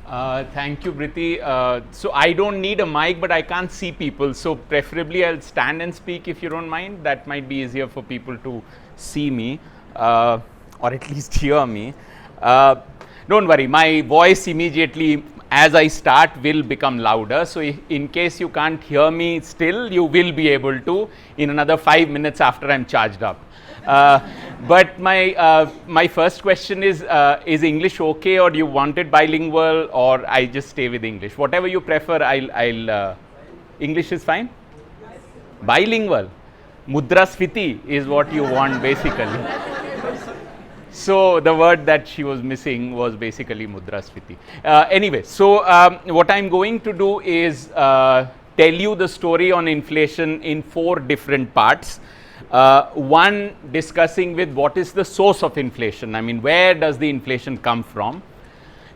Thank you, Briti. So I don't need a mic, but I can't see people. So preferably I'll stand and speak if you don't mind. That might be easier for people to see me or at least hear me. Uh, don't worry, my voice immediately as I start will become louder. So in case you can't hear me still, you will be able to in another 5 minutes after I'm charged up. Uh, but my first question is English okay, or do you want it bilingual, or I just stay with English? Whatever you prefer, I'll English is fine? Bilingual. Mudrasfiti is what you want basically. So the word that she was missing was basically mudrasfiti. Anyway, so what I'm going to do is tell you the story on inflation in 4 different parts. One, discussing with what is the source of inflation. I mean, where does the inflation come from?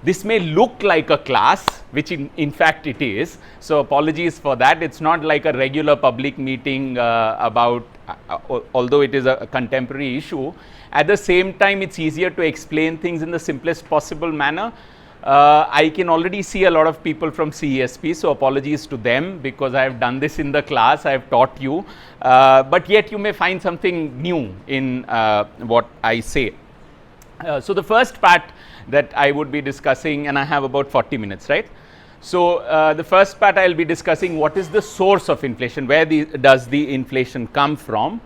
This may look like a class, which in fact it is. So apologies for that. It's not like a regular public meeting about, although it is a contemporary issue. At the same time, it's easier to explain things in the simplest possible manner. I can already see a lot of people from CESP, so apologies to them because I have done this in the class, I have taught you, but yet you may find something new in what I say. So the first part that I would be discussing, and I have about 40 minutes, right? So the first part I will be discussing what is the source of inflation, where does the inflation come from?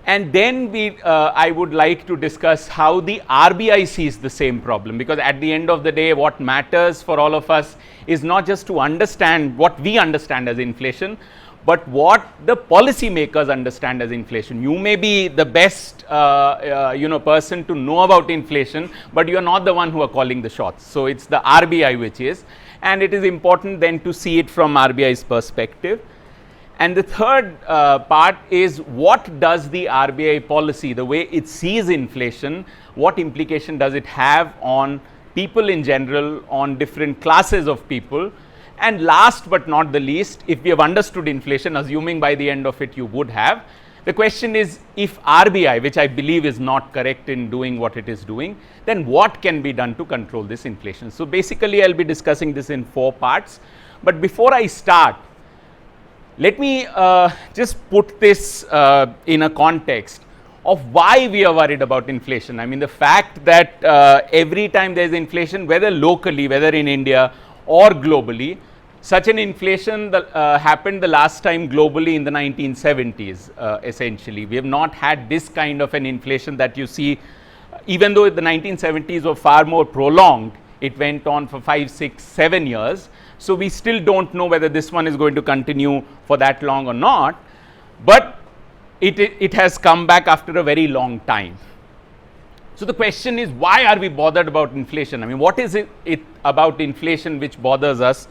And then I would like to discuss how the RBI sees the same problem, because at the end of the day, what matters for all of us is not just to understand what we understand as inflation, but what the policymakers understand as inflation. You may be the best person to know about inflation, but you are not the one who are calling the shots. So it's the RBI which is, and it is important then to see it from RBI's perspective. And the third part is what does the RBI policy, the way it sees inflation, what implication does it have on people in general, on different classes of people. And last but not the least, if we have understood inflation, assuming by the end of it you would have, the question is, if RBI, which I believe is not correct in doing what it is doing, then what can be done to control this inflation? So basically I'll be discussing this in 4 parts. But before I start, let me just put this in a context of why we are worried about inflation. I mean, the fact that every time there is inflation, whether locally, whether in India or globally, such an inflation happened the last time globally in the 1970s, essentially. We have not had this kind of an inflation that you see, even though the 1970s were far more prolonged. It went on for 5, 6, 7 years. So we still don't know whether this one is going to continue for that long or not, but it has come back after a very long time. So the question is, why are we bothered about inflation? I mean, what is it about inflation which bothers us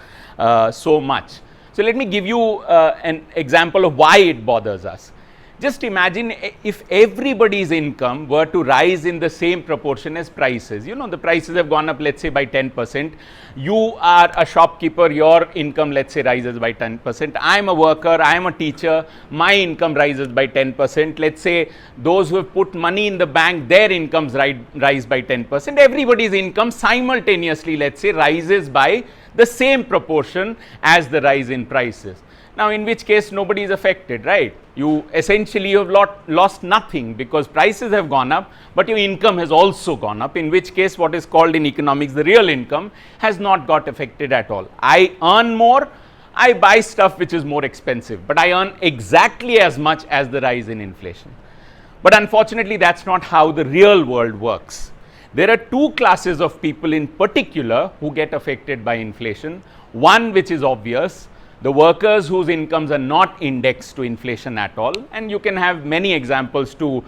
so much? So let me give you an example of why it bothers us. Just imagine if everybody's income were to rise in the same proportion as prices. You know, the prices have gone up, let's say, by 10%. You are a shopkeeper, your income, let's say, rises by 10%. I'm a worker, I'm a teacher, my income rises by 10%. Let's say those who have put money in the bank, their incomes rise by 10%. Everybody's income simultaneously, let's say, rises by the same proportion as the rise in prices. Now, in which case nobody is affected, right? You essentially have lost nothing because prices have gone up, but your income has also gone up, in which case what is called in economics the real income has not got affected at all. I earn more, I buy stuff which is more expensive, but I earn exactly as much as the rise in inflation. But unfortunately, that's not how the real world works. There are 2 classes of people in particular who get affected by inflation. One which is obvious, the workers whose incomes are not indexed to inflation at all, and you can have many examples to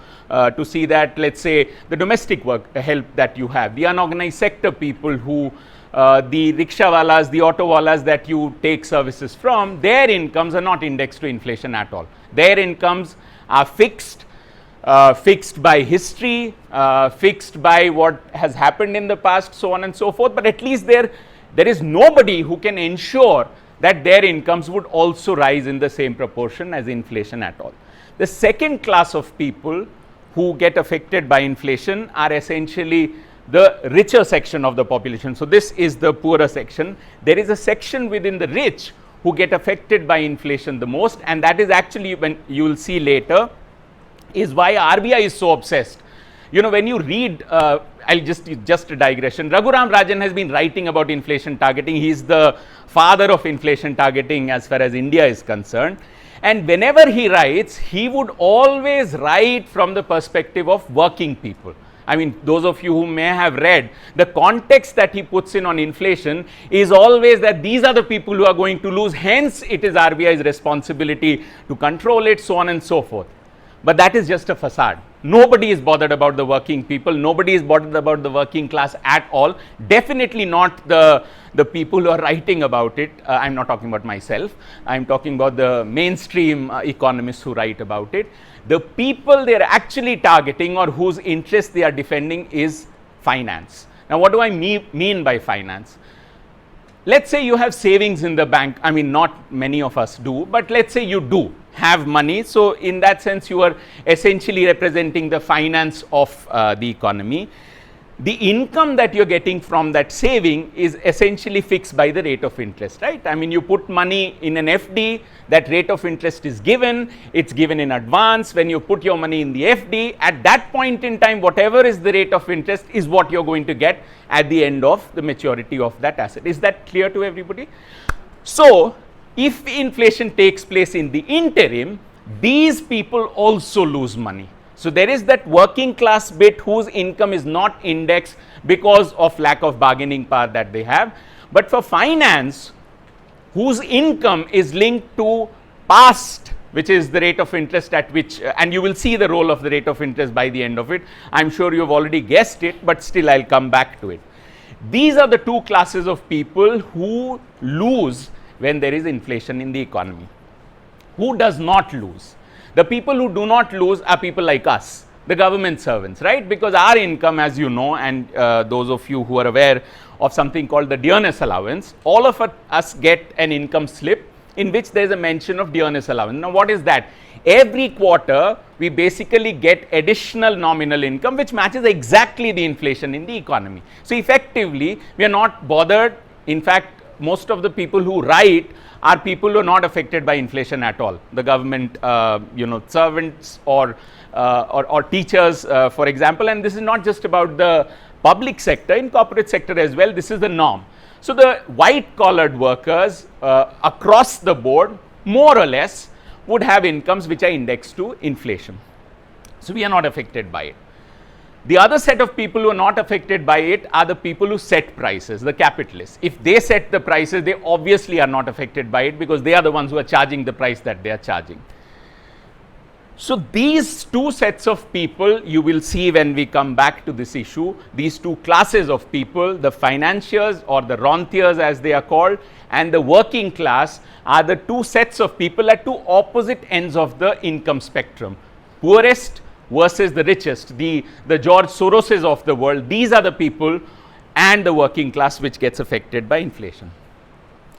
see that. Let's say the domestic help that you have, the unorganized sector people who, the rickshawalas, the autowalas that you take services from, their incomes are not indexed to inflation at all. Their incomes are fixed by history, fixed by what has happened in the past, so on and so forth, but at least there is nobody who can ensure that their incomes would also rise in the same proportion as inflation at all. The second class of people who get affected by inflation are essentially the richer section of the population. So this is the poorer section. There is a section within the rich who get affected by inflation the most, and that is actually, when you will see later, is why RBI is so obsessed. You know, when you read, I'll just a digression. Raghuram Rajan has been writing about inflation targeting. He's the father of inflation targeting as far as India is concerned. And whenever he writes, he would always write from the perspective of working people. I mean, those of you who may have read, the context that he puts in on inflation is always that these are the people who are going to lose, hence it is RBI's responsibility to control it, so on and so forth. But that is just a facade. Nobody is bothered about the working people, nobody is bothered about the working class at all, definitely not the people who are writing about it. I'm not talking about myself, I'm talking about the mainstream economists who write about it. The people they are actually targeting or whose interest they are defending is finance. Now, what do I mean by finance? Let's say you have savings in the bank. I mean, not many of us do, but let's say you do have money. So in that sense, you are essentially representing the finance of the economy. The income that you're getting from that saving is essentially fixed by the rate of interest, right? I mean, you put money in an FD, that rate of interest is given, it's given in advance. When you put your money in the FD, at that point in time, whatever is the rate of interest is what you're going to get at the end of the maturity of that asset. Is that clear to everybody? So, if inflation takes place in the interim, these people also lose money. So there is that working class bit whose income is not indexed because of lack of bargaining power that they have. But for finance, whose income is linked to past, which is the rate of interest at which, and you will see the role of the rate of interest by the end of it. I'm sure you've already guessed it, but still I'll come back to it. These are the two classes of people who lose when there is inflation in the economy. Who does not lose? The people who do not lose are people like us, the government servants, right? Because our income, as you know, and those of you who are aware of something called the dearness allowance, all of us get an income slip in which there is a mention of dearness allowance. Now, what is that? Every quarter, we basically get additional nominal income which matches exactly the inflation in the economy. So, effectively, we are not bothered. In fact, most of the people who write are people who are not affected by inflation at all. The government, servants or teachers, for example, and this is not just about the public sector, in corporate sector as well, this is the norm. So the white collared workers across the board, more or less, would have incomes which are indexed to inflation. So we are not affected by it. The other set of people who are not affected by it are the people who set prices, the capitalists. If they set the prices, they obviously are not affected by it because they are the ones who are charging the price that they are charging. So these two sets of people, you will see when we come back to this issue, these two classes of people, the financiers or the rentiers as they are called, and the working class, are the two sets of people at two opposite ends of the income spectrum. Poorest versus the richest, the George Soroses of the world. These are the people and the working class which gets affected by inflation.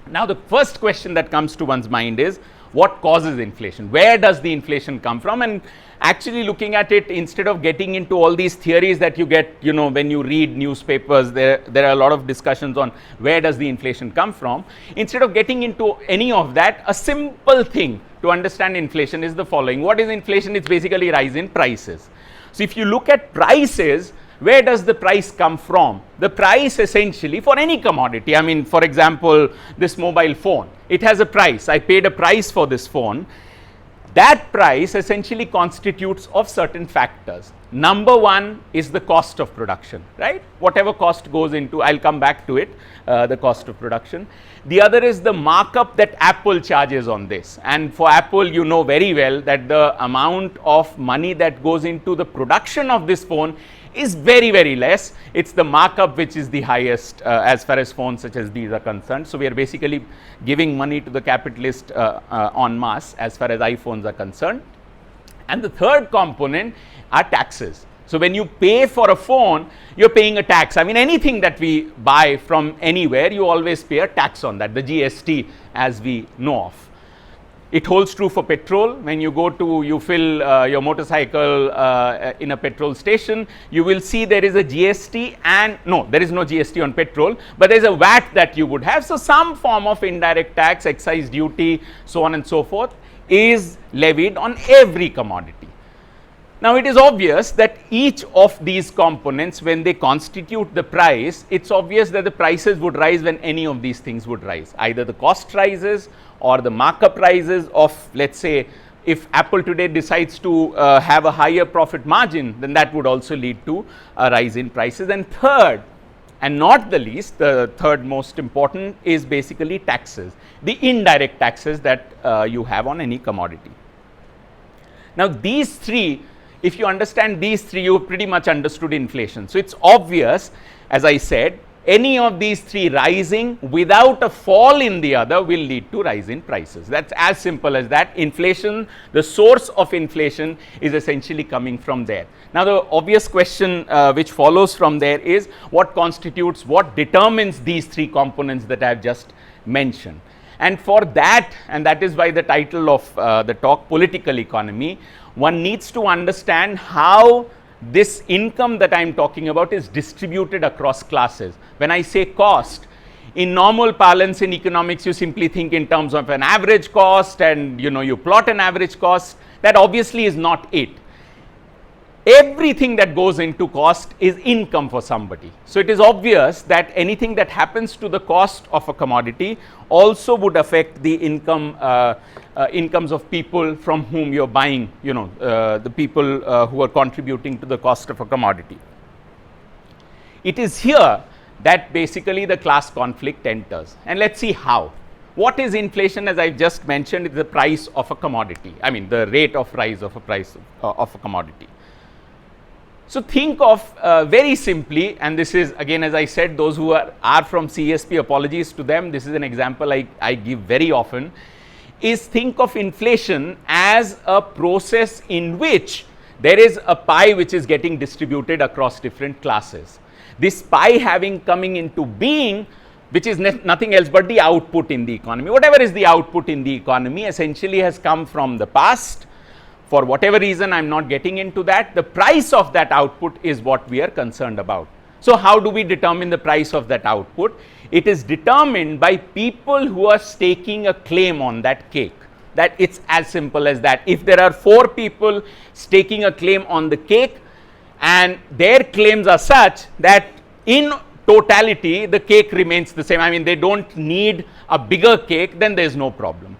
Now, the first question that comes to one's mind is, what causes inflation? Where does the inflation come from? And actually looking at it, instead of getting into all these theories that you get, when you read newspapers, there are a lot of discussions on where does the inflation come from. Instead of getting into any of that, a simple thing to understand inflation is the following. What is inflation? It's basically rise in prices. So if you look at prices, where does the price come from? The price essentially for any commodity. I mean, for example, this mobile phone, it has a price. I paid a price for this phone. That price essentially constitutes of certain factors. Number one is the cost of production, right? Whatever cost goes into, I'll come back to it, the cost of production. The other is the markup that Apple charges on this. And for Apple, you know very well that the amount of money that goes into the production of this phone is very, very less. It's the markup which is the highest as far as phones such as these are concerned. So we are basically giving money to the capitalist en masse as far as iPhones are concerned. And the third component are taxes. So when you pay for a phone, you're paying a tax. I mean, anything that we buy from anywhere, you always pay a tax on that, the GST as we know of. It holds true for petrol. When you go to, you fill your motorcycle in a petrol station, you will see there is a GST, and no, there is no GST on petrol, but there is a VAT that you would have. So some form of indirect tax, excise duty, so on and so forth, is levied on every commodity. Now, it is obvious that each of these components, when they constitute the price, it's obvious that the prices would rise when any of these things would rise. Either the cost rises or the markup rises of, let's say, if Apple today decides to have a higher profit margin, then that would also lead to a rise in prices. And third, and not the least, the third most important is basically taxes, the indirect taxes that you have on any commodity. Now, these three, if you understand these three, you have pretty much understood inflation. So, it's obvious, as I said, any of these three rising without a fall in the other will lead to rise in prices. That's as simple as that. Inflation, the source of inflation is essentially coming from there. Now, the obvious question which follows from there is what constitutes, what determines these three components that I have just mentioned. And for that, and that is why the title of the talk, Political Economy, one needs to understand how this income that I am talking about is distributed across classes. When I say cost, in normal parlance in economics, you simply think in terms of an average cost, and you plot an average cost. That obviously is not it. Everything that goes into cost is income for somebody. So, it is obvious that anything that happens to the cost of a commodity also would affect the incomes of people from whom you are buying, the people who are contributing to the cost of a commodity. It is here that basically the class conflict enters, and let us see how. What is inflation? As I have just mentioned, it is the price of a commodity, I mean the rate of rise of a price of a commodity. So, think of very simply, and this is again, as I said, those who are from CESP, apologies to them, this is an example I give very often, is think of inflation as a process in which there is a pie which is getting distributed across different classes. This pie coming into being, which is nothing else but the output in the economy. Whatever is the output in the economy essentially has come from the past. For whatever reason, I am not getting into that. The price of that output is what we are concerned about. So, how do we determine the price of that output? It is determined by people who are staking a claim on that cake. That it's as simple as that. If there are 4 people staking a claim on the cake, and their claims are such that in totality the cake remains the same, I mean they don't need a bigger cake, then there is no problem.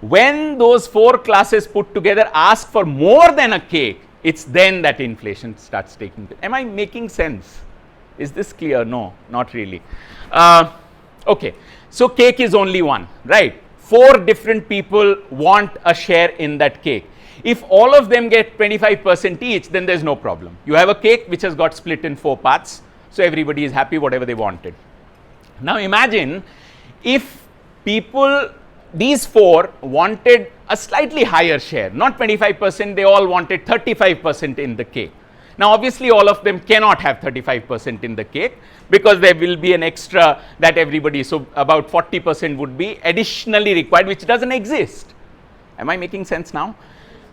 When those 4 classes put together ask for more than a cake, it's then that inflation starts taking place. Am I making sense? Is this clear? No, not really. Okay, so cake is only one, right? 4 different people want a share in that cake. If all of them get 25% each, then there is no problem. You have a cake which has got split in 4 parts, so everybody is happy, whatever they wanted. Now imagine if people, these 4 wanted a slightly higher share, not 25%, they all wanted 35% in the cake. Now obviously all of them cannot have 35% in the cake, because there will be an extra that everybody, so about 40% would be additionally required, which doesn't exist. Am I making sense now?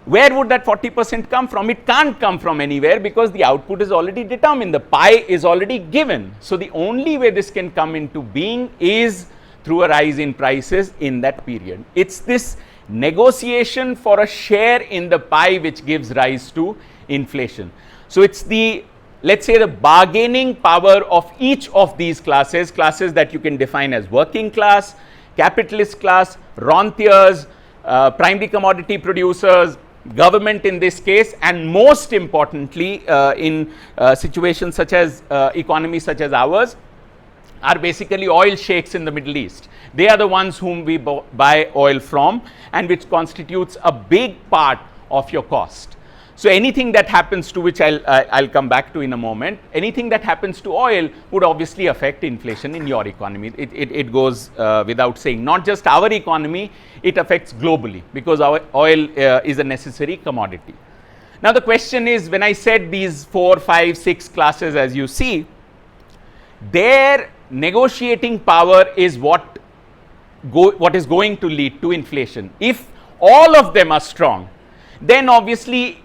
Where would that 40% come from? It can't come from anywhere, because the output is already determined, the pie is already given. So the only way this can come into being is through a rise in prices in that period. It's this negotiation for a share in the pie which gives rise to inflation. So it's the, let's say, the bargaining power of each of these classes that you can define as working class, capitalist class, rentiers, primary commodity producers, government in this case, and most importantly in situations such as economies such as ours, are basically oil sheikhs in the Middle East. They are the ones whom we buy oil from, and which constitutes a big part of your cost. So anything that happens to, which I'll come back to in a moment, anything that happens to oil would obviously affect inflation in your economy. It goes without saying. Not just our economy, it affects globally, because our oil is a necessary commodity. Now the question is, when I said these 4, 5, 6 classes, as you see, their negotiating power is what is going to lead to inflation. If all of them are strong, then obviously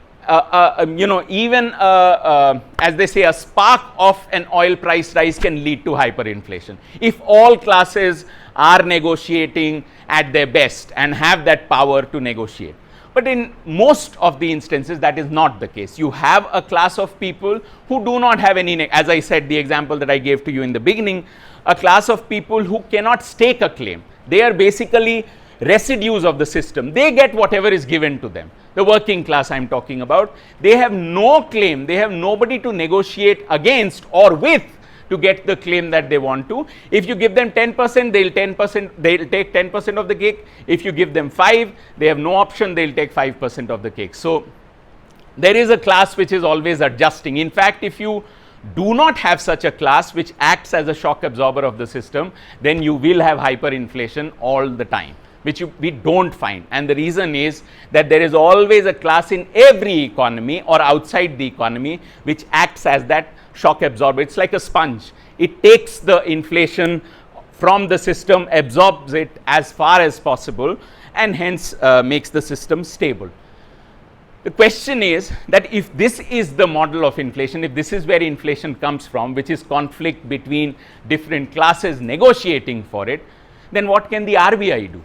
even as they say, a spark of an oil price rise can lead to hyperinflation. If all classes are negotiating at their best and have that power to negotiate. But in most of the instances, that is not the case. You have a class of people who do not have any, as I said, the example that I gave to you in the beginning, a class of people who cannot stake a claim. They are basically residues of the system. They get whatever is given to them. The working class I'm talking about, they have no claim, they have nobody to negotiate against or with to get the claim that they want to. If you give them 10%, they'll take 10% of the cake. If you give them 5, they have no option, they'll take 5% of the cake. So there is a class which is always adjusting. In fact, if you do not have such a class which acts as a shock absorber of the system, then you will have hyperinflation all the time, which we don't find. And the reason is that there is always a class in every economy or outside the economy which acts as that shock absorber. It's like a sponge. It takes the inflation from the system, absorbs it as far as possible, and hence makes the system stable. The question is that if this is the model of inflation, if this is where inflation comes from, which is conflict between different classes negotiating for it, then what can the RBI do?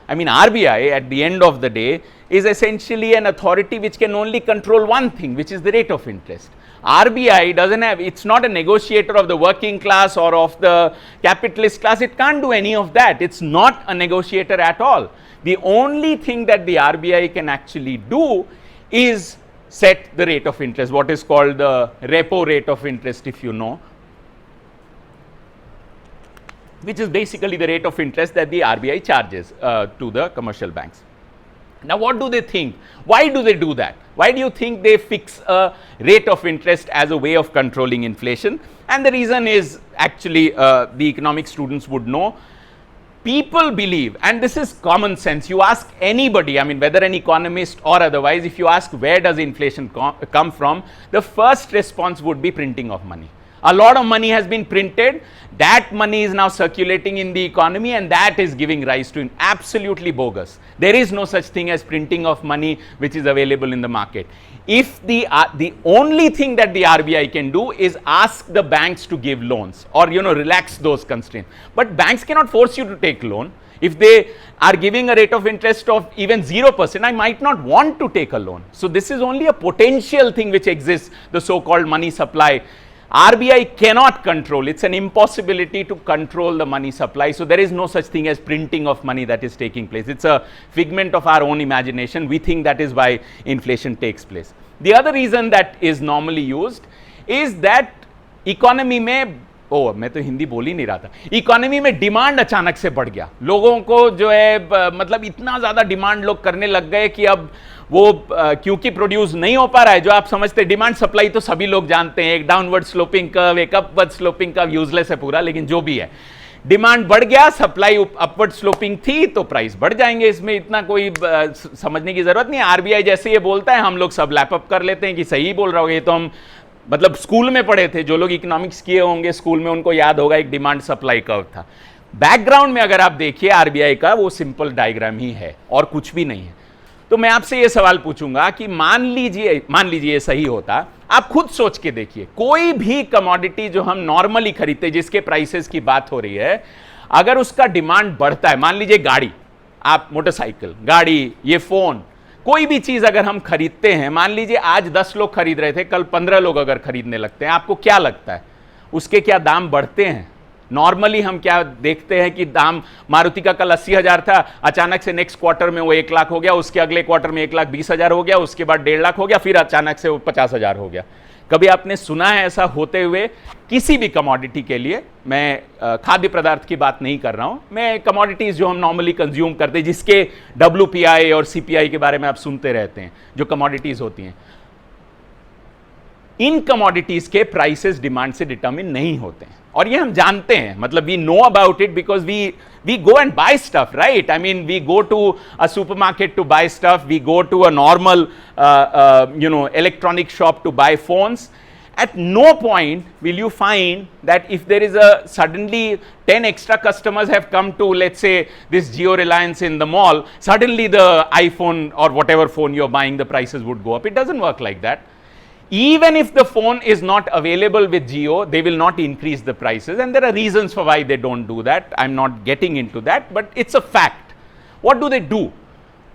I mean, RBI at the end of the day is essentially an authority which can only control one thing, which is the rate of interest. RBI doesn't have, it's not a negotiator of the working class or of the capitalist class. It can't do any of that. It's not a negotiator at all. The only thing that the RBI can actually do is set the rate of interest, what is called the repo rate of interest, if you know, which is basically the rate of interest that the RBI charges to the commercial banks. Now, what do they think? Why do they do that? Why do you think they fix a rate of interest as a way of controlling inflation? And the reason is actually the economic students would know. People believe, and this is common sense, you ask anybody, I mean whether an economist or otherwise, if you ask where does inflation come from, the first response would be printing of money. A lot of money has been printed, that money is now circulating in the economy, and that is giving rise to absolutely bogus. There is no such thing as printing of money which is available in the market. If the only thing that the RBI can do is ask the banks to give loans or relax those constraints, but banks cannot force you to take loan. If they are giving a rate of interest of even 0%, I might not want to take a loan. So this is only a potential thing which exists, the so-called money supply. RBI cannot control, it's an impossibility to control the money supply. So there is no such thing as printing of money that is taking place. It's a figment of our own imagination. We think that is why inflation takes place. The other reason that is normally used is that economy में मैं तो हिंदी बोल ही नहीं रहा था, economy में demand अचानक से बढ़ गया, लोगों को जो है मतलब इतना ज्यादा डिमांड लोग करने लग गए कि अब वो क्योंकि प्रोड्यूस नहीं हो पा रहा है, जो आप समझते डिमांड सप्लाई तो सभी लोग जानते हैं, एक डाउनवर्ड स्लोपिंग कर्व, एक अपवर्ड स्लोपिंग कर्व, यूजलेस है पूरा, लेकिन जो भी है, डिमांड बढ़ गया, सप्लाई अपवर्ड स्लोपिंग थी तो प्राइस बढ़ जाएंगे, इसमें इतना कोई समझने की जरूरत नहीं है। आरबीआई जैसे ये बोलता है हम लोग सब लैपअप कर लेते हैं कि सही बोल रहा होगा, ये तो हम मतलब स्कूल में पढ़े थे, जो लोग इकोनॉमिक्स किए होंगे स्कूल में उनको याद होगा एक डिमांड सप्लाई कर्व था। बैकग्राउंड में अगर आप देखिए आरबीआई का वो सिंपल डायग्राम ही है और कुछ भी नहीं है। तो मैं आपसे ये सवाल पूछूंगा कि मान लीजिए सही होता, आप खुद सोच के देखिए, कोई भी कमोडिटी जो हम नॉर्मली खरीदते जिसके प्राइसेस की बात हो रही है, अगर उसका डिमांड बढ़ता है, मान लीजिए गाड़ी, आप मोटरसाइकिल, गाड़ी, ये फोन, कोई भी चीज अगर हम खरीदते हैं, मान लीजिए आज 10 लोग खरीद रहे थे, कल 15 लोग अगर खरीदने लगते हैं, आपको क्या लगता है उसके क्या दाम बढ़ते हैं? नॉर्मली हम क्या देखते हैं कि दाम मारुति का कल 80,000 था, अचानक से नेक्स्ट क्वार्टर में वो 1 लाख हो गया, उसके अगले क्वार्टर में 1,20,000 हो गया, उसके बाद 1.5 लाख हो गया, फिर अचानक से वो 50,000 हो गया। कभी आपने सुना है ऐसा होते हुए किसी भी कमोडिटी के लिए? मैं खाद्य पदार्थ की बात नहीं कर रहा हूं, मैं कमोडिटीज जो हम नॉर्मली कंज्यूम करते हैं, जिसके WPI और CPI के बारे में आप सुनते रहते हैं, जो कमोडिटीज होती हैं, इन कमोडिटीज के प्राइसेस डिमांड से डिटरमिन नहीं होते हैं, और ये हम जानते हैं, मतलब we know about it because we go and buy stuff, right? I mean, we go to a supermarket to buy stuff, we go to a normal electronic shop to buy phones, At no point will you find that if there is a suddenly 10 extra customers have come to, let's say, this Jio Reliance in the mall, suddenly the iPhone or whatever phone you're buying, the prices would go up. It doesn't work like that. Even if the phone is not available with Jio, they will not increase the prices, and there are reasons for why they don't do that. I'm not getting into that, but it's a fact. What do they do?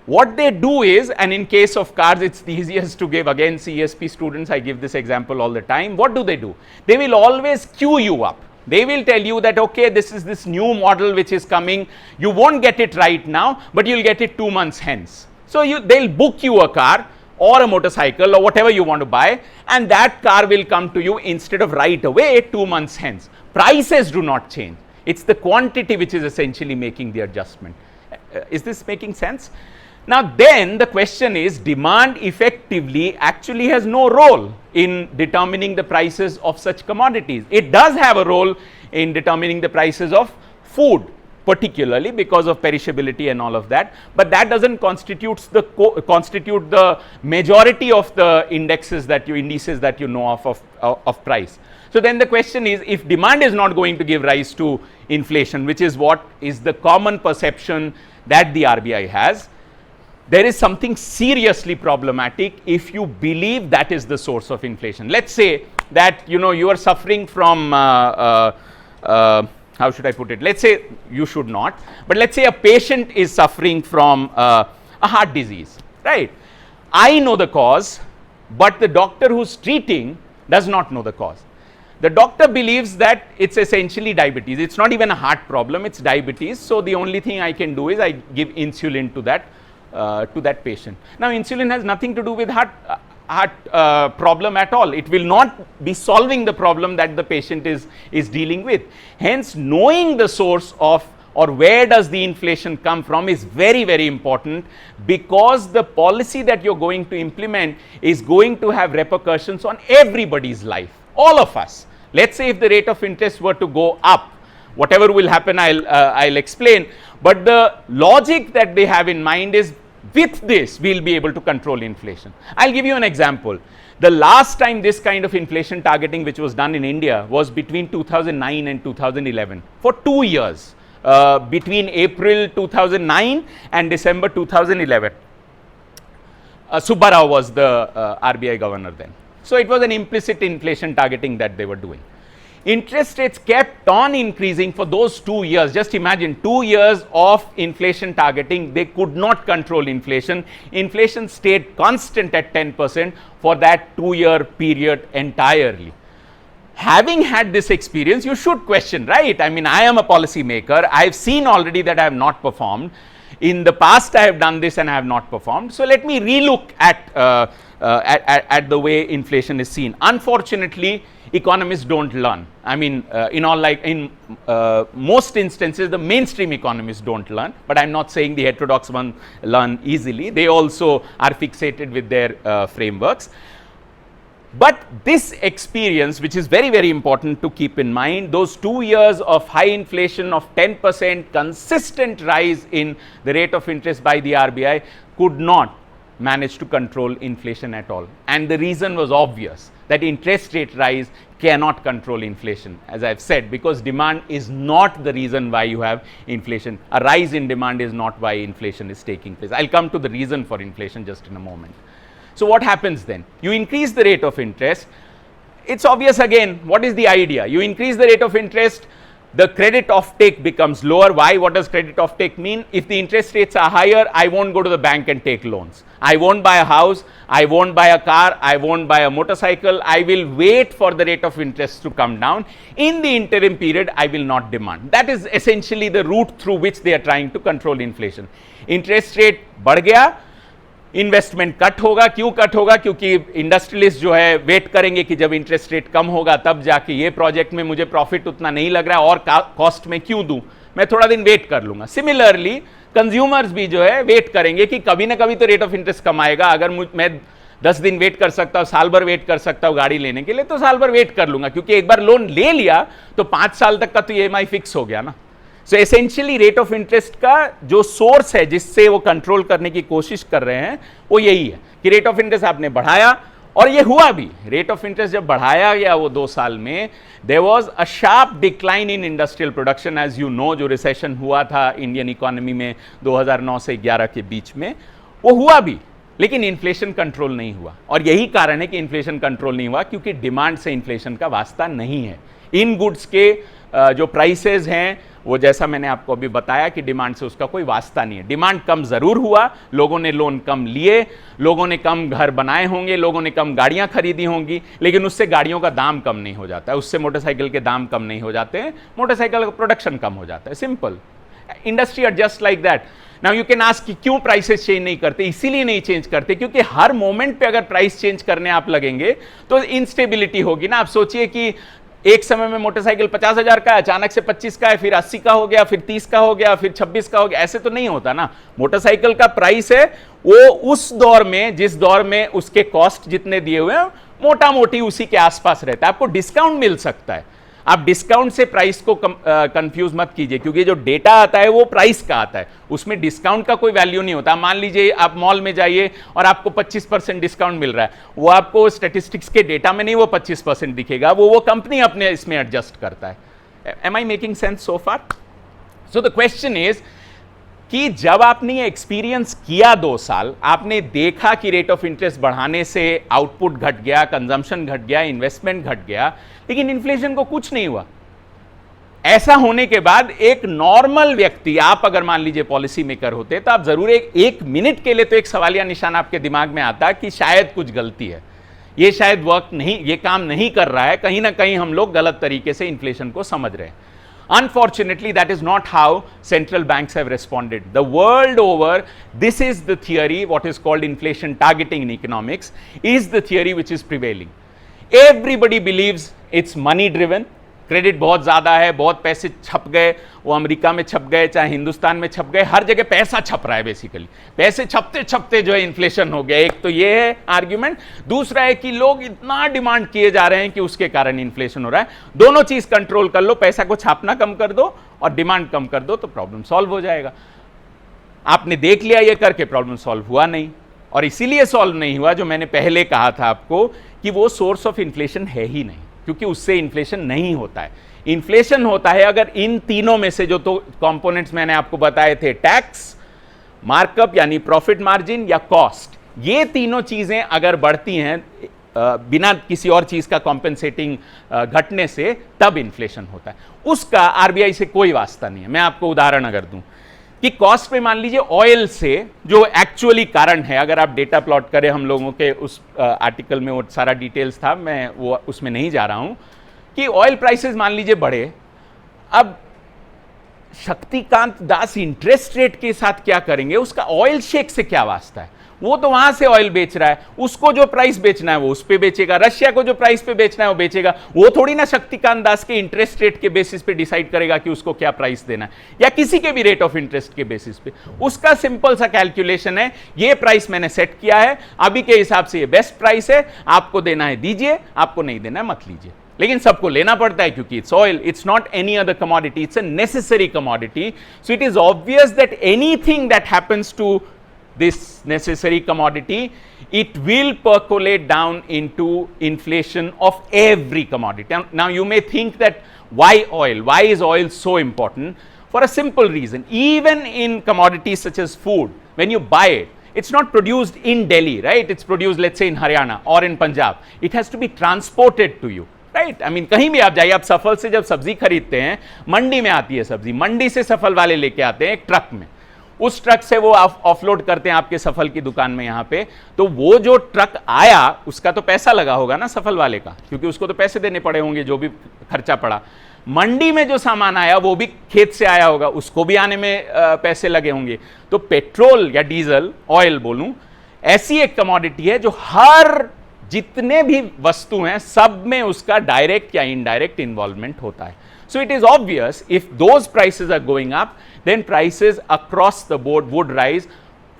What they do is, and in case of cars, it's the easiest to give. Again, CESP students, I give this example all the time. What do? They will always queue you up. They will tell you that, okay, this is this new model which is coming. You won't get it right now, but you'll get it 2 months hence. So they'll book you a car or a motorcycle or whatever you want to buy, and that car will come to you instead of right away 2 months hence. Prices do not change. It's the quantity which is essentially making the adjustment. Is this making sense? Now then the question is, demand effectively actually has no role in determining the prices of such commodities. It does have a role in determining the prices of food, particularly because of perishability and all of that, but that doesn't constitute the majority of the indices that you know of price. So then the question is, if demand is not going to give rise to inflation, which is what is the common perception that the RBI has, there is something seriously problematic if you believe that is the source of inflation. Let's say that you are suffering from how should I put it? Let's say you should not, but let's say a patient is suffering from a heart disease, right? I know the cause, but the doctor who's treating does not know the cause. The doctor believes that it's essentially diabetes. It's not even a heart problem, it's diabetes. So the only thing I can do is I give insulin to that patient. Now insulin has nothing to do with heart problem at all. It will not be solving the problem that the patient is dealing with. Hence, knowing the source of or where does the inflation come from is very, very important, because the policy that you're going to implement is going to have repercussions on everybody's life, all of us. Let's say if the rate of interest were to go up, whatever will happen I'll explain, but the logic that they have in mind is, with this we'll be able to control inflation. I'll give you an example. The last time this kind of inflation targeting which was done in India was between 2009 and 2011 for 2 years, between April 2009 and December 2011. Subba Rao was the RBI governor then. So it was an implicit inflation targeting that they were doing. Interest rates kept on increasing for those 2 years. Just imagine 2 years of inflation targeting, they could not control inflation. Inflation stayed constant at 10% for that 2-year period entirely. Having had this experience, you should question, right? I mean, I am a policy maker. I've seen already that I have not performed. In the past, I have done this and I have not performed. So let me relook at the way inflation is seen. Unfortunately, economists don't learn. I mean, in most instances, the mainstream economists don't learn, but I'm not saying the heterodox ones learn easily. They also are fixated with their frameworks. But this experience, which is very, very important to keep in mind, those 2 years of high inflation of 10%, consistent rise in the rate of interest by the RBI, could not manage to control inflation at all. And the reason was obvious, that interest rate rise cannot control inflation, as I've said, because demand is not the reason why you have inflation. A rise in demand is not why inflation is taking place. I'll come to the reason for inflation just in a moment. So what happens then? You increase the rate of interest. It's obvious again, what is the idea? You increase the rate of interest, the credit offtake becomes lower. Why? What does credit offtake mean? If the interest rates are higher, I won't go to the bank and take loans. I won't buy a house, I won't buy a car, I won't buy a motorcycle. I will wait for the rate of interest to come down. In the interim period, I will not demand. That is essentially the route through which they are trying to control inflation. Interest rate बढ़ गया, investment cut होगा. क्यों cut होगा? क्योंकि industrialist जो है wait करेंगे कि जब इंटरेस्ट रेट कम होगा तब जाके ये प्रोजेक्ट में मुझे प्रॉफिट उतना नहीं लग रहा है और कॉस्ट में क्यों दूं, मैं थोड़ा दिन वेट कर लूंगा. सिमिलरली कंज्यूमर्स भी जो है वेट करेंगे कि कभी ना कभी तो रेट ऑफ इंटरेस्ट कम आएगा. अगर मैं 10 दिन वेट कर सकता हूं, साल भर वेट कर सकता हूं गाड़ी लेने के लिए, तो साल भर वेट कर लूंगा, क्योंकि एक बार लोन ले लिया तो 5 साल तक का तो EMI फिक्स हो गया ना. So essentially rate of interest का जो सोर्स है जिससे वो कंट्रोल करने की कोशिश कर रहे हैं वो यही है कि रेट ऑफ इंटरेस्ट आपने बढ़ाया और ये हुआ भी, रेट ऑफ इंटरेस्ट जब बढ़ाया गया वो 2 साल में, there was a sharp decline in industrial production, as you know, जो रिसेशन हुआ था इंडियन इकोनॉमी में 2009 से 11 के बीच में, वो हुआ भी, लेकिन इन्फ्लेशन कंट्रोल नहीं हुआ। और यही कारण है कि इन्फ्लेशन कंट्रोल नहीं हुआ, क्योंकि डिमांड से इन्फ्लेशन का वास्ता नहीं है। इन गुड्स के जो प्राइसेस हैं, वो जैसा मैंने आपको अभी बताया कि डिमांड से उसका कोई वास्ता नहीं है। डिमांड कम जरूर हुआ, लोगों ने लोन कम लिए, लोगों ने कम घर बनाए होंगे, लोगों ने कम गाड़ियां खरीदी होंगी, लेकिन उससे गाड़ियों का दाम कम नहीं हो जाता है, उससे मोटरसाइकिल के दाम कम नहीं हो जाते हैं, मोटरसाइकिल का प्रोडक्शन कम हो जाता है। Simple, industry are just like that. Now you can ask कि क्यों प्राइसेस चेंज नहीं करते? इसीलिए नहीं चेंज करते क्योंकि हर मोमेंट पे अगर प्राइस चेंज करने आप लगेंगे तो इनस्टेबिलिटी होगी ना। आप सोचिए कि एक समय में मोटरसाइकिल 50,000 का है, अचानक से 25 का है, फिर 80 का हो गया, फिर 30 का हो गया, फिर 26 का हो गया, ऐसे तो नहीं होता ना। मोटरसाइकिल का प्राइस है वो उस दौर में, जिस दौर में उसके कॉस्ट जितने दिए हुए हैं, मोटा मोटी उसी के आसपास रहता है। आपको डिस्काउंट मिल सकता है, आप डिस्काउंट से प्राइस को कंफ्यूज मत कीजिए, क्योंकि जो डेटा आता है वो प्राइस का आता है, उसमें डिस्काउंट का कोई वैल्यू नहीं होता। मान लीजिए आप मॉल में जाइए और आपको 25% डिस्काउंट मिल रहा है, वो आपको स्टैटिस्टिक्स के डेटा में नहीं वो 25% दिखेगा, वो कंपनी अपने इसमें एडजस्ट करता है। Am I making sense so far? So the question is कि जब आपने ये एक्सपीरियंस किया 2 साल, आपने देखा कि रेट ऑफ इंटरेस्ट बढ़ाने से आउटपुट घट गया, कंजम्पशन घट गया, इन्वेस्टमेंट घट गया, लेकिन इन्फ्लेशन को कुछ नहीं हुआ। ऐसा होने के बाद एक नॉर्मल व्यक्ति, आप अगर मान लीजिए पॉलिसी मेकर होते, तो आप जरूर एक मिनट के लिए तो एक सवालिया निशान आपके दिमाग में आता कि शायद कुछ गलती है, ये शायद वर्क नहीं, ये काम नहीं कर रहा है, कहीं ना कहीं हम लोग गलत तरीके से इन्फ्लेशन को समझ रहे हैं। Unfortunately, that is not how central banks have responded. The world over, this is the theory, what is called inflation targeting in economics, is the theory which is prevailing. Everybody believes it's money driven. Credit बहुत ज्यादा है, बहुत पैसे छप गए, वो America में छप गए, चाहे हिंदुस्तान में छप गए, हर जगह पैसा छप रहा है। बेसिकली पैसे छपते छपते जो है इन्फ्लेशन हो गया। एक तो ये है आर्ग्यूमेंट, दूसरा है कि लोग इतना डिमांड किए जा रहे हैं कि उसके कारण इन्फ्लेशन हो रहा है। दोनों चीज कंट्रोल कर लो, पैसा को छापना कम कर दो और डिमांड कम कर दो, तो प्रॉब्लम सॉल्व हो जाएगा। आपने देख लिया ये करके, प्रॉब्लम सॉल्व हुआ नहीं, और इसीलिए सॉल्व नहीं हुआ जो मैंने पहले कहा था आपको कि वो सोर्स ऑफ इन्फ्लेशन है ही नहीं, क्योंकि उससे इन्फ्लेशन नहीं होता है। इन्फ्लेशन होता है अगर इन तीनों में से जो तो कंपोनेंट्स मैंने आपको बताए थे, टैक्स, मार्कअप यानी प्रॉफिट मार्जिन या कॉस्ट, ये तीनों चीजें अगर बढ़ती हैं बिना किसी और चीज का कॉम्पेंसेटिंग घटने से, तब इन्फ्लेशन होता है। उसका आरबीआई से कोई वास्ता नहीं है। मैं आपको उदाहरण अगर दूं कि कॉस्ट पे मान लीजिए ऑयल से जो एक्चुअली कारण है, अगर आप डेटा प्लॉट करें, हम लोगों के उस आर्टिकल में वो सारा डिटेल्स था, मैं वो उसमें नहीं जा रहा हूं, कि ऑयल प्राइसेस मान लीजिए बढ़े। अब शक्तिकांत दास इंटरेस्ट रेट के साथ क्या करेंगे, उसका ऑयल शेक से क्या वास्ता है? वो तो वहां से ऑयल बेच रहा है, उसको जो प्राइस बेचना है वो उस पे बेचेगा, रशिया को जो प्राइस पे बेचना है वो बेचेगा। वो थोड़ी ना शक्तिकांत दास के इंटरेस्ट रेट के बेसिस पे डिसाइड करेगा कि उसको क्या प्राइस देना है, या किसी के भी रेट ऑफ इंटरेस्ट के बेसिस पे। उसका सिंपल सा कैलकुलेशन है, ये प्राइस मैंने सेट किया है, अभी के हिसाब से ये बेस्ट प्राइस है, आपको देना है दीजिए, आपको नहीं देना है मत लीजिए। लेकिन सबको लेना पड़ता है क्योंकि it's oil, it's not any other commodity, it's a necessary commodity. So it is obvious that anything that happens to this necessary commodity, it will percolate down into inflation of every commodity. Now you may think that why oil? Why is oil so important? For a simple reason. Even in commodities such as food, when you buy it, it's not produced in Delhi, right? It's produced, let's say, in Haryana or in Punjab. It has to be transported to you. Right, I mean कहीं भी आप जाइए, आप सफल से जब सब्जी खरीदते हैं, मंडी में आती है सब्जी, मंडी से सफल वाले लेके आते हैं एक ट्रक में, उस ट्रक से वो ऑफलोड करते हैं आपके सफल की दुकान में यहाँ पे। तो वो जो ट्रक आया उसका तो पैसा लगा होगा ना सफल वाले का, क्योंकि उसको तो पैसे देने पड़े होंगे जो भी खर्चा पड़ा। मंडी में जो सामान आया वो भी खेत से आया होगा, उसको भी आने में पैसे लगे होंगे। तो पेट्रोल या डीजल, ऑयल बोलूं, ऐसी एक कमोडिटी है जो हर जितने भी वस्तु हैं सब में उसका डायरेक्ट या इनडायरेक्ट इन्वॉल्वमेंट होता है। So it is obvious if those prices are going up, then prices across the board would rise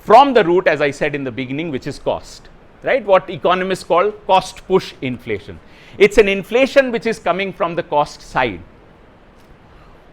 from the root, as I said in the beginning, which is cost, right? What economists call cost push inflation. It's an inflation which is coming from the cost side.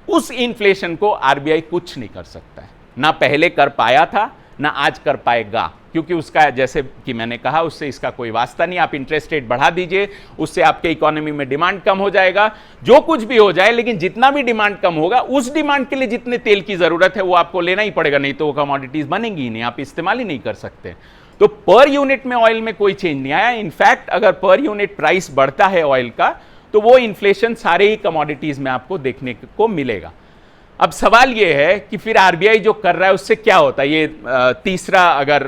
उस inflation को RBI कुछ नहीं कर सकता है, ना पहले कर पाया था, ना आज कर पाएगा, क्योंकि उसका जैसे कि मैंने कहा उससे इसका कोई वास्ता नहीं। आप इंटरेस्ट रेट बढ़ा दीजिए, उससे आपके इकोनॉमी में डिमांड कम हो जाएगा, जो कुछ भी हो जाए, लेकिन जितना भी डिमांड कम होगा उस डिमांड के लिए जितने तेल की जरूरत है वो आपको लेना ही पड़ेगा, नहीं तो वो कमोडिटीज बनेंगी ही नहीं, आप इस्तेमाल ही नहीं कर सकते। तो पर यूनिट में ऑयल में कोई चेंज नहीं आया। इनफैक्ट अगर पर यूनिट प्राइस बढ़ता है ऑयल का तो वो इन्फ्लेशन सारे ही कमोडिटीज में आपको देखने को मिलेगा। अब सवाल ये है कि फिर आरबीआई जो कर रहा है उससे क्या होता है। ये तीसरा अगर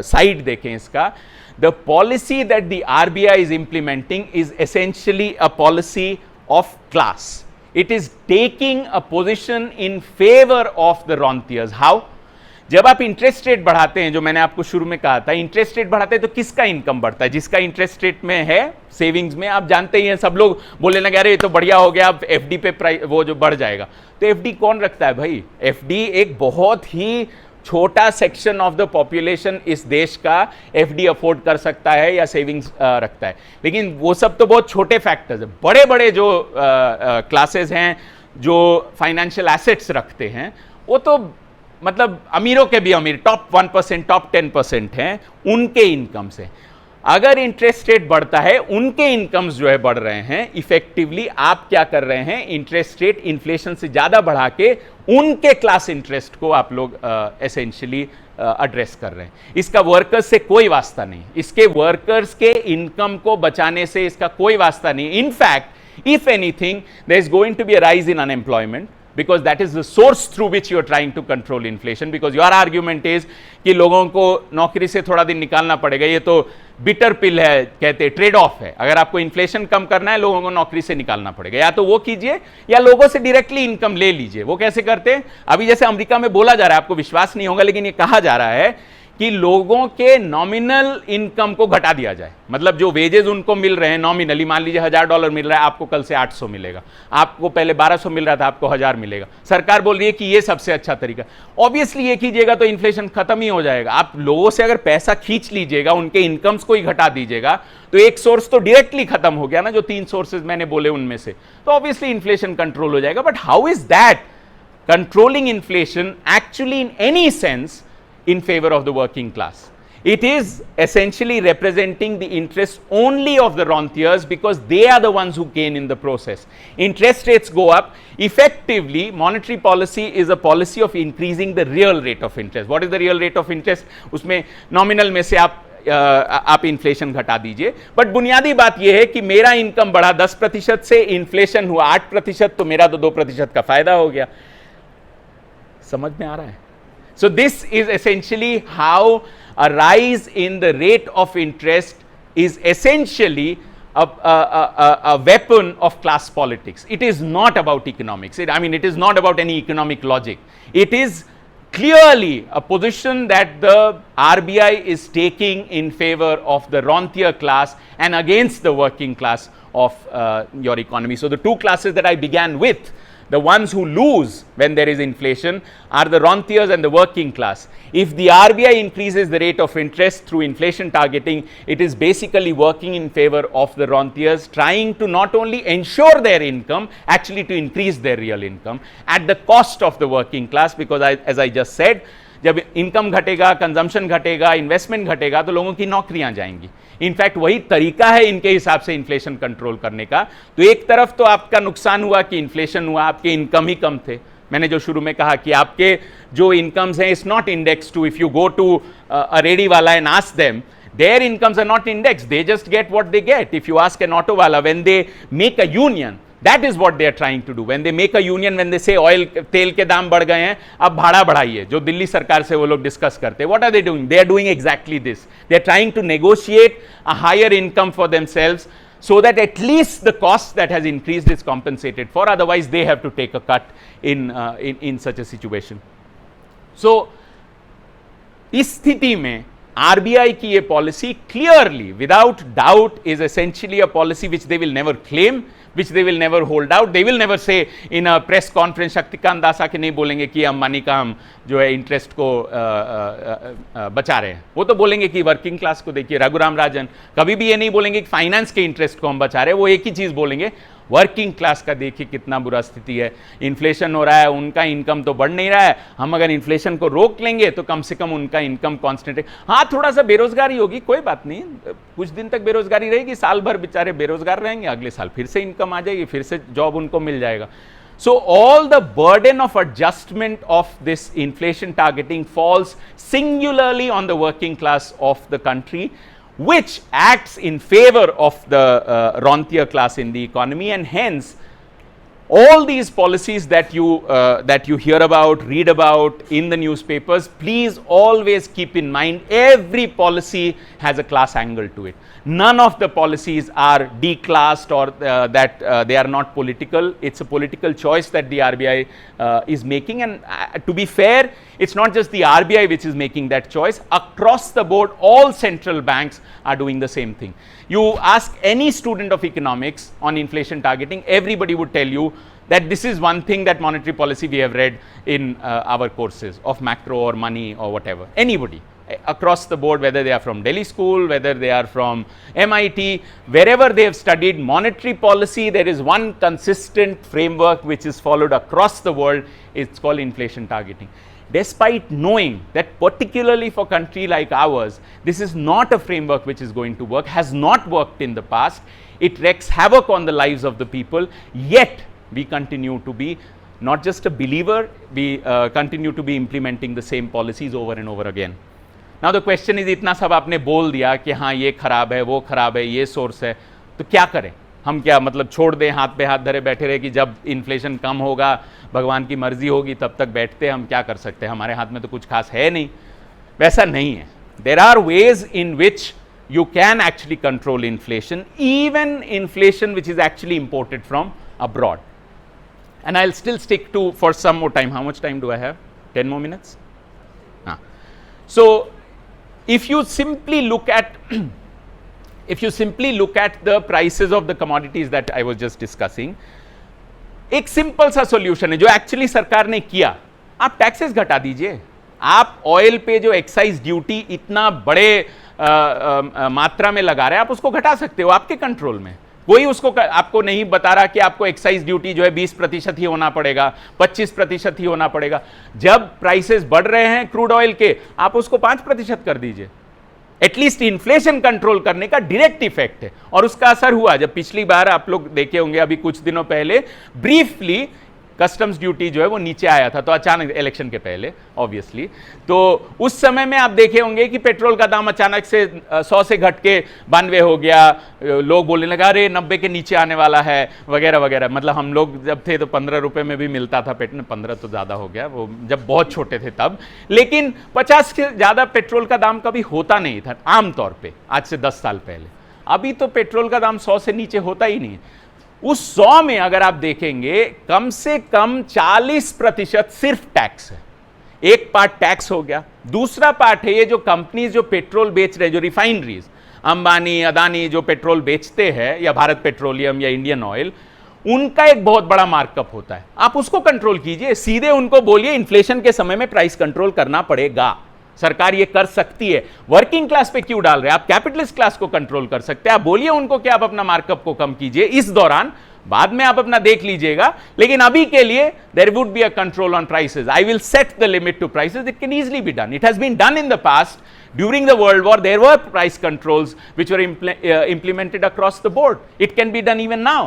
साइड देखें इसका, the policy that the RBI is implementing is essentially a policy of class. It is taking a position in favour of the rentiers. How? जब आप इंटरेस्ट रेट बढ़ाते हैं, जो मैंने आपको शुरू में कहा था, इंटरेस्ट रेट बढ़ाते हैं तो किसका इनकम बढ़ता है? जिसका इंटरेस्ट रेट में है सेविंग्स में, आप जानते ही हैं, सब लोग बोले ना, अरे ये तो बढ़िया हो गया, अब एफडी पे प्राइस वो जो बढ़ जाएगा। तो एफडी कौन रखता है भाई? एफडी एक बहुत ही छोटा सेक्शन ऑफ द पॉपुलेशन इस देश का एफडी अफोर्ड कर सकता है या सेविंग्स रखता है, लेकिन वो सब तो बहुत छोटे फैक्टर्स है। बड़े बड़े जो क्लासेस हैं जो फाइनेंशियल एसेट्स रखते हैं, वो तो मतलब अमीरों के भी अमीर, टॉप 1%, टॉप 10% हैं, उनके इनकम से। अगर इंटरेस्ट रेट बढ़ता है, उनके इनकम्स जो है बढ़ रहे हैं, इफेक्टिवली आप क्या कर रहे हैं? इंटरेस्ट रेट इन्फ्लेशन से ज्यादा बढ़ा के उनके क्लास इंटरेस्ट को आप लोग एसेंशियली एड्रेस कर रहे हैं। इसका वर्कर्स से कोई वास्ता नहीं, इसके वर्कर्स के इनकम को बचाने से इसका कोई वास्ता नहीं। In fact if anything there is going to be a rise in unemployment, because that is the source through which you are trying to control inflation, because your argument is कि लोगों को नौकरी से थोड़ा दिन निकालना पड़ेगा, ये तो बिटर पिल है, कहते ट्रेड ऑफ है। अगर आपको इन्फ्लेशन कम करना है, लोगों को नौकरी से निकालना पड़ेगा, या तो वो कीजिए या लोगों से डायरेक्टली इनकम ले लीजिए। वो कैसे करते हैं? अभी जैसे अमेरिका में बोला जा रहा है, आपको विश्वास नहीं होगा, लेकिन ये कहा जा रहा है कि लोगों के नॉमिनल इनकम को घटा दिया जाए। मतलब जो वेजेस उनको मिल रहे हैं नॉमिनली, मान लीजिए $1000 मिल रहा है, आपको कल से 800 मिलेगा, आपको पहले 1200 मिल रहा था, आपको 1000 मिलेगा। सरकार बोल रही है कि ये सबसे अच्छा तरीका। ऑब्वियसली ये कीजिएगा तो इन्फ्लेशन खत्म ही हो जाएगा। आप लोगों से अगर पैसा खींच लीजिएगा, उनके इनकम्स को ही घटा दीजिएगा, तो एक सोर्स तो डायरेक्टली खत्म हो गया ना, जो 3 सोर्सेज मैंने बोले उनमें से, तो ऑब्वियसली इन्फ्लेशन कंट्रोल हो जाएगा। But how is that controlling inflation actually in any sense in favor of the working class? It is essentially representing the interests only of the rentiers, because they are the ones who gain in the process. Interest rates go up. Effectively, monetary policy is a policy of increasing the real rate of interest. What is the real rate of interest? उसमें nominal में से आप inflation घटा दीजिए। But बुनियादी बात यह है कि मेरा इनकम बढ़ा 10% से, इन्फ्लेशन हुआ 8%, तो मेरा तो 2% का फायदा हो गया। समझ में आ रहा है? So this is essentially how a rise in the rate of interest is essentially a weapon of class politics. It is not about economics. It is not about any economic logic. It is clearly a position that the RBI is taking in favor of the rentier class and against the working class of your economy. So the two classes that I began with, the ones who lose when there is inflation, are the rentiers and the working class. If the RBI increases the rate of interest through inflation targeting, it is basically working in favor of the rentiers, trying to not only ensure their income, actually to increase their real income at the cost of the working class, because as I just said, जब income घटेगा, consumption घटेगा, investment घटेगा, तो लोगों की नौकरियां जाएंगी। In fact वही तरीका है इनके हिसाब से इन्फ्लेशन कंट्रोल करने का। तो एक तरफ तो आपका नुकसान हुआ कि इन्फ्लेशन हुआ, आपके इनकम ही कम थे। मैंने जो शुरू में कहा कि आपके जो इनकम्स हैं it's not index to, if you go to a रेडी वाला and ask them, their incomes are not indexed, they just get what they get. If you ask an auto wala, when they make a union, that is what they are trying to do. When they make a union, when they say oil, तेल के दाम बढ़ गए हैं, अब भाड़ा बढ़ाइए, जो दिल्ली सरकार से वो लोग डिस्कस करते हैं, what are they doing? They are doing exactly this. They are trying to negotiate a higher income for themselves, so that at least the cost that has increased is compensated for. Otherwise, they have to take a cut in such a situation. So इस स्थिति में RBI की ये policy clearly, without doubt, is essentially a policy which they will never claim, which they will never hold out. They will never say in a press conference, Shaktikanta Das आके नहीं बोलेंगे कि अंबानी का हम जो है इंटरेस्ट को बचा रहे हैं। वो तो बोलेंगे कि वर्किंग क्लास को देखिए। रघुराम राजन कभी भी ये नहीं बोलेंगे कि फाइनेंस के इंटरेस्ट को हम बचा रहे हैं। वो एक ही चीज बोलेंगे, वर्किंग क्लास का देखिए कितना बुरा स्थिति है, इन्फ्लेशन हो रहा है, उनका इनकम तो बढ़ नहीं रहा है, हम अगर इन्फ्लेशन को रोक लेंगे तो कम से कम उनका इनकम कांस्टेंट है। हाँ, थोड़ा सा बेरोजगारी होगी, कोई बात नहीं, कुछ दिन तक बेरोजगारी रहेगी, साल भर बेचारे बेरोजगार रहेंगे, अगले साल फिर से इनकम आ जाएगी, फिर से जॉब उनको मिल जाएगा। So all the burden of adjustment of this inflation targeting falls singularly on the working class of the country, which acts in favor of the rentier class in the economy, and hence all these policies that you hear about, read about in the newspapers, please always keep in mind every policy has a class angle to it. None of the policies are declassed or that they are not political. It's a political choice that the RBI is making, and to be fair, it's not just the RBI which is making that choice. Across the board, all central banks are doing the same thing. You ask any student of economics on inflation targeting, everybody would tell you that this is one thing that monetary policy we have read in our courses of macro or money or whatever. Anybody across the board, whether they are from Delhi school, whether they are from MIT, wherever they have studied monetary policy, there is one consistent framework which is followed across the world. It's called inflation targeting. Despite knowing that particularly for a country like ours, this is not a framework which is going to work, has not worked in the past, it wreaks havoc on the lives of the people, yet we continue to be not just a believer, we continue to be implementing the same policies over and over again. Now the question is, इतना सब आपने बोल दिया कि हाँ ये खराब है, वो खराब है, ये सोर्स है, तो क्या करें हम? क्या मतलब छोड़ दें, हाथ पे हाथ धरे बैठे रहे कि जब इन्फ्लेशन कम होगा, भगवान की मर्जी होगी तब तक बैठते हैं? हम क्या कर सकते हैं, हमारे हाथ में तो कुछ खास है नहीं। वैसा नहीं है। There are ways in which you can actually control inflation, even inflation which is actually imported from abroad. And I'll still stick to for some more time. How much time do I have? 10 more minutes? So if you simply look at the prices of the commodities that I was just discussing, एक simple सा solution है जो actually सरकार ने किया, आप taxes घटा दीजिए। आप ऑयल पे जो एक्साइज ड्यूटी इतना बड़े मात्रा में लगा रहे हैं, आप उसको घटा सकते हो, आपके कंट्रोल में। कोई उसको आपको नहीं बता रहा कि आपको एक्साइज ड्यूटी जो है 20% ही होना पड़ेगा, 25% ही होना पड़ेगा। जब प्राइसेस बढ़ रहे हैं क्रूड ऑयल के, आप उसको 5% कर दीजिए। एटलीस्ट इन्फ्लेशन कंट्रोल करने का डायरेक्ट इफेक्ट है, और उसका असर हुआ। जब पिछली बार आप लोग देखे होंगे, अभी कुछ दिनों पहले ब्रीफली कस्टम्स ड्यूटी जो है वो नीचे आया था, तो अचानक इलेक्शन के पहले ऑब्वियसली, तो उस समय में आप देखे होंगे कि पेट्रोल का दाम अचानक से 100 से घट के 92 हो गया। लोग बोलने लगा अरे 90 के नीचे आने वाला है वगैरह वगैरह। मतलब हम लोग जब थे तो 15 रुपए में भी मिलता था पेट्रोल, 15 तो ज़्यादा हो गया, वो जब बहुत छोटे थे तब। लेकिन 50 से ज़्यादा पेट्रोल का दाम कभी होता नहीं था आमतौर पर, आज से 10 साल पहले। अभी तो पेट्रोल का दाम 100 से नीचे होता ही नहीं। उस 100 में अगर आप देखेंगे, कम से कम 40% सिर्फ टैक्स है। एक पार्ट टैक्स हो गया, दूसरा पार्ट है ये जो कंपनीज जो पेट्रोल बेच रहे हैं, जो रिफाइनरीज, अंबानी अदानी जो पेट्रोल बेचते हैं, या भारत पेट्रोलियम या इंडियन ऑयल, उनका एक बहुत बड़ा मार्कअप होता है। आप उसको कंट्रोल कीजिए, सीधे उनको बोलिए इन्फ्लेशन के समय में प्राइस कंट्रोल करना पड़ेगा। सरकार ये कर सकती है। वर्किंग क्लास पे क्यों डाल रहे हैं? आप कैपिटलिस्ट क्लास को कंट्रोल कर सकते हैं। आप बोलिए उनको कि आप अपना मार्कअप को कम कीजिए इस दौरान, बाद में आप अपना देख लीजिएगा, लेकिन अभी के लिए there would be a control on prices. I will set the limit to prices. It can easily be done. It has been done in the past. During the world war there were price controls which were implemented across the board. It can be done even now.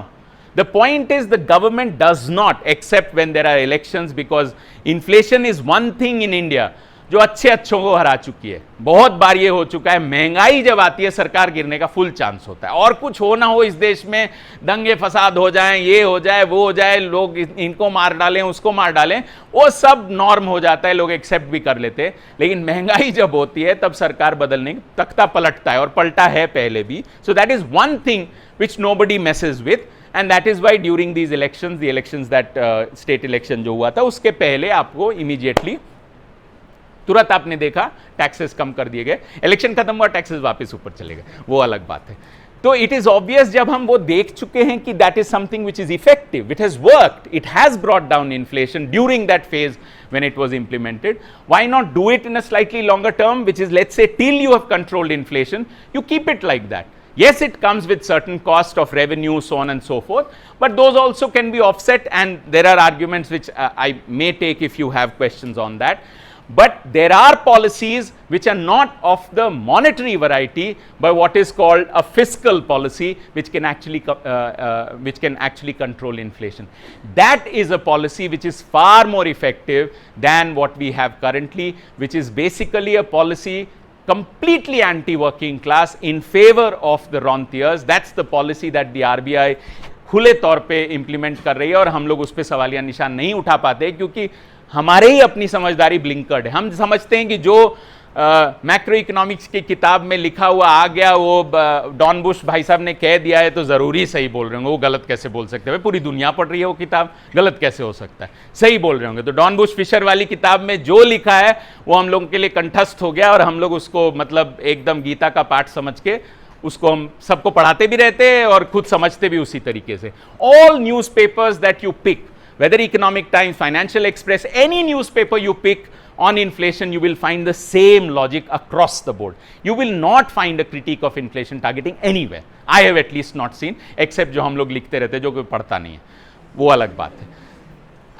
The point is the government does not, except when there are elections, because inflation is one thing in India जो अच्छों को हरा चुकी है। बहुत बार ये हो चुका है, महंगाई जब आती है सरकार गिरने का फुल चांस होता है। और कुछ हो ना हो इस देश में, दंगे फसाद हो जाएं, ये हो जाए वो हो जाए, लोग इनको मार डालें उसको मार डालें, वो सब नॉर्म हो जाता है, लोग एक्सेप्ट भी कर लेते हैं। लेकिन महंगाई जब होती है तब सरकार बदलने तख्ता पलटता है, और पलटा है पहले भी। So that is one thing which nobody messes with, and that is why during these elections, the elections that state election जो हुआ था उसके पहले आपको इमीडिएटली तुरंत आपने देखा टैक्सेस कम कर दिए गए। इलेक्शन खत्म हुआ, टैक्सेस वापस ऊपर चले गए, वो अलग बात है। तो इट इज ऑब्वियस, जब हम वो देख चुके हैं कि that is something which is effective, it has worked, it has brought down inflation during that phase when it was implemented, why not do it in a slightly longer term, which is, let's say, till you have controlled inflation, you keep it like that. Yes, it comes with certain cost of revenue, so on and so forth, but those also can be offset, and there are arguments which I may take if you have questions on that. But there are policies which are not of the monetary variety, but what is called a fiscal policy, which can actually control inflation. That is a policy which is far more effective than what we have currently, which is basically a policy completely anti-working class in favor of the rentiers. That's the policy that the RBI खुले तौर पे implement कर रही है, और हम लोग उस पर सवालिया निशान नहीं उठा पाते क्योंकि हमारे ही अपनी समझदारी ब्लिंकर्ड है। हम समझते हैं कि जो मैक्रो इकोनॉमिक्स की किताब में लिखा हुआ आ गया, वो डॉन बुश भाई साहब ने कह दिया है तो ज़रूरी सही बोल रहे होंगे, वो गलत कैसे बोल सकते हैं? पूरी दुनिया पढ़ रही है वो किताब, गलत कैसे हो सकता है? सही बोल रहे होंगे। तो डॉन बुश फिशर वाली किताब में जो लिखा है वो हम लोगों के लिए कंठस्थ हो गया, और हम लोग उसको मतलब एकदम गीता का पाठ समझ के उसको हम सबको पढ़ाते भी रहते हैं और खुद समझते भी उसी तरीके से। All newspapers that you pick, whether Economic Times, Financial Express, any newspaper you pick on inflation, you will find the same logic across the board. You will not find a critique of inflation targeting anywhere. I have at least not seen, except जो हम लोग लिखते रहते हैं, जो कोई पढ़ता नहीं है, वो अलग बात है।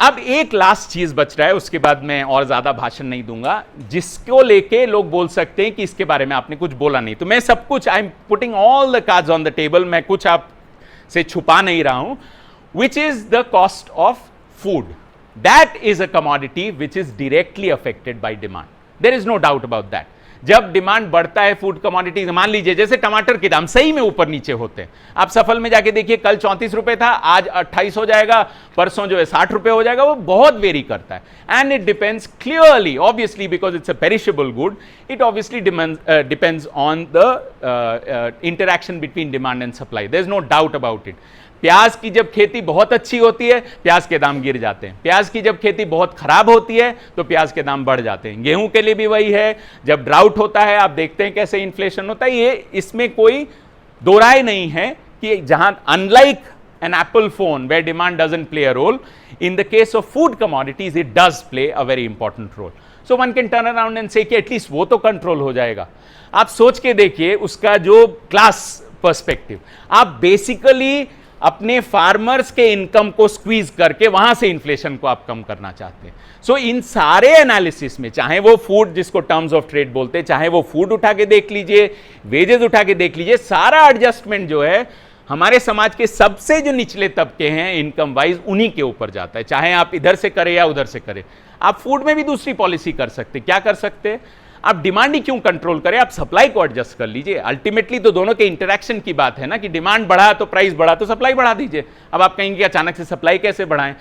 अब एक लास्ट चीज बच रहा है, उसके बाद मैं और ज्यादा भाषण नहीं दूंगा, जिसको लेके लोग बोल सकते हैं कि इसके बारे में आपने कुछ बोला नहीं। तो मैं सब कुछ, I am putting all the cards on the table, मैं कुछ आप से छुपा नहीं रहा हूं। Which is the cost of food. That is a commodity which is directly affected by demand. There is no doubt about that. जब demand बढ़ता है फूड कमोडिटीज, मान लीजिए जैसे टमाटर के दाम सही में ऊपर नीचे होते हैं, आप सफल में जाके देखिए, कल 34 रुपए था, आज 28 हो जाएगा, परसों जो है 60 रुपए हो जाएगा, वो बहुत वेरी करता है। And it depends clearly, obviously because it's a perishable good, it obviously depends on the interaction between demand and supply. There is no doubt about it. प्याज की जब खेती बहुत अच्छी होती है, प्याज के दाम गिर जाते हैं। प्याज की जब खेती बहुत खराब होती है तो प्याज के दाम बढ़ जाते हैं। गेहूं के लिए भी वही है, जब ड्राउट होता है आप देखते हैं कैसे इन्फ्लेशन होता है। ये इसमें कोई दो राय नहीं है कि जहां unlike an Apple phone where demand doesn't play a role, in the case of food commodities it does play a very important role. So one can turn around and say कि at least वो तो control हो जाएगा। आप सोच के देखिए उसका जो क्लास पर्सपेक्टिव, आप बेसिकली अपने फार्मर्स के इनकम को स्क्वीज करके वहां से इन्फ्लेशन को आप कम करना चाहते हैं। सो इन सारे एनालिसिस में, चाहे वो फूड जिसको टर्म्स ऑफ ट्रेड बोलते हैं, चाहे वो फूड उठा के देख लीजिए, वेजेस उठा के देख लीजिए, सारा एडजस्टमेंट जो है हमारे समाज के सबसे जो निचले तबके हैं इनकम वाइज, उन्हीं के ऊपर जाता है। चाहे आप इधर से करें या उधर से करें। आप फूड में भी दूसरी पॉलिसी कर सकते हैं। क्या कर सकते हैं? आप डिमांड ही क्यों कंट्रोल करें, आप सप्लाई को एडजस्ट कर लीजिए। अल्टीमेटली तो दोनों के इंटरैक्शन की बात है ना, कि डिमांड बढ़ा तो प्राइस बढ़ा, तो सप्लाई बढ़ा दीजिए। अब आप कहेंगे अचानक से सप्लाई कैसे बढ़ाएं?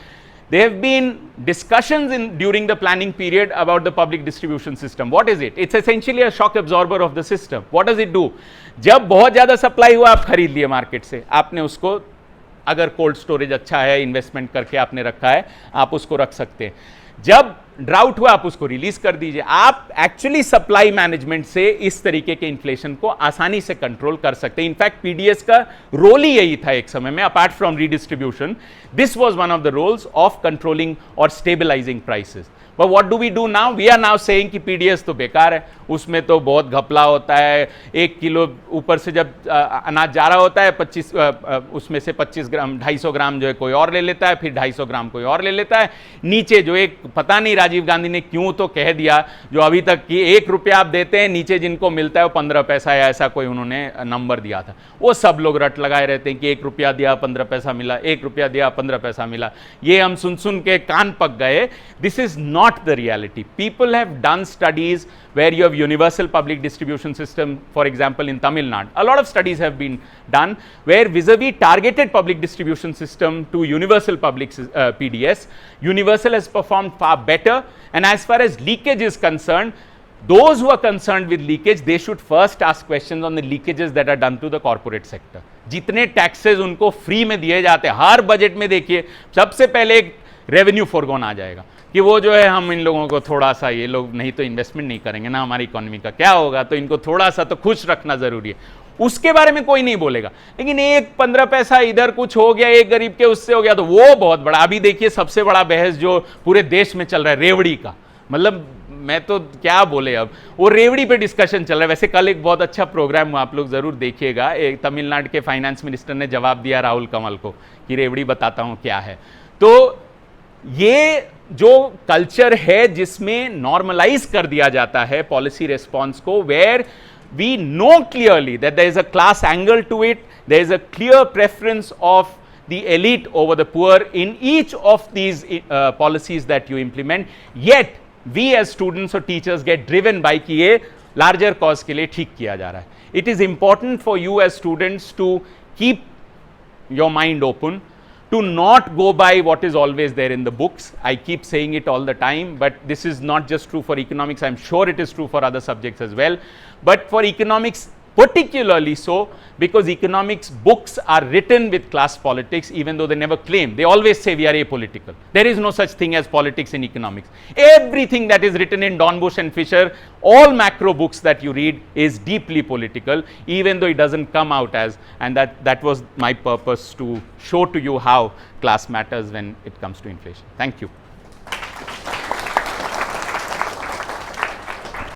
There have been discussions during the planning period about the public distribution system. What is it? It's essentially a shock absorber of the system. What does it do? जब बहुत ज्यादा सप्लाई हुआ, आप खरीद लिए मार्केट से, आपने उसको, अगर कोल्ड स्टोरेज अच्छा है, इन्वेस्टमेंट करके आपने रखा है, आप उसको रख सकते हैं। जब ड्राउट हुआ आप उसको रिलीज कर दीजिए। आप एक्चुअली सप्लाई मैनेजमेंट से इस तरीके के इन्फ्लेशन को आसानी से कंट्रोल कर सकते हैं। इनफैक्ट पीडीएस का रोल ही यही था एक समय में, apart from redistribution, this was one of the roles of controlling और stabilising prices. But what do we do now? We are now saying कि पीडीएस तो बेकार है, उसमें तो बहुत घपला होता है। 1 किलो ऊपर से जब अनाज जा रहा होता है, 25 उसमें से 25 ग्राम, 250 ग्राम जो है कोई और ले लेता है, फिर 250 ग्राम कोई और ले लेता है। नीचे जो एक, पता नहीं राजीव गांधी ने क्यों तो कह दिया, जो अभी तक कि 1 रुपया आप देते हैं, नीचे जिनको मिलता है वो 15 पैसा या ऐसा कोई उन्होंने नंबर दिया था। वो सब लोग रट लगाए रहते हैं कि 1 रुपया दिया 15 पैसा मिला, 1 रुपया दिया 15 पैसा मिला। ये हम सुन सुन के कान पक गए। This is not the reality. People have done studies where you have universal public distribution system, for example in Tamil Nadu. A lot of studies have been done where vis-a-vis targeted public distribution system to universal public PDS, universal has performed far better. And as far as leakage is concerned, those who are concerned with leakage, they should first ask questions on the leakages that are done to the corporate sector. जितने taxes उनको free में दिए जाते हैं, हर budget में देखिए सबसे पहले एक रेवेन्यू फोरगोन आ जाएगा कि वो जो है, हम इन लोगों को थोड़ा सा, ये लोग नहीं तो इन्वेस्टमेंट नहीं करेंगे ना, हमारी इकोनॉमी का क्या होगा, तो इनको थोड़ा सा तो खुश रखना जरूरी है। उसके बारे में कोई नहीं बोलेगा। लेकिन एक 15 पैसा इधर कुछ हो गया, एक गरीब के उससे हो गया, तो वो बहुत बड़ा। अभी देखिए सबसे बड़ा बहस जो पूरे देश में चल रहा है, रेवड़ी का। मतलब मैं तो क्या बोले अब, वो रेवड़ी पे डिस्कशन चल रहा है। वैसे कल एक बहुत अच्छा प्रोग्राम हुआ, आप लोग जरूर देखिएगा, एक तमिलनाडु के फाइनेंस मिनिस्टर ने जवाब दिया राहुल कंवल को कि रेवड़ी बताता हूं क्या है। तो ये जो कल्चर है जिसमें नॉर्मलाइज कर दिया जाता है पॉलिसी रिस्पॉन्स को, where we know clearly that there is a class angle to it, there is a clear preference of the elite over the poor in each of these policies that you implement, yet we as students or teachers get driven by कि ये larger cause के लिए ठीक किया जा रहा है. It is important for you as students to keep your mind open, to not go by what is always there in the books. I keep saying it all the time, but this is not just true for economics. I'm sure it is true for other subjects as well, but for economics particularly so, because economics books are written with class politics, even though they never claim. They always say we are apolitical. There is no such thing as politics in economics. Everything that is written in Dornbusch and Fisher, all macro books that you read, is deeply political, even though it doesn't come out as, and that was my purpose, to show to you how class matters when it comes to inflation. Thank you.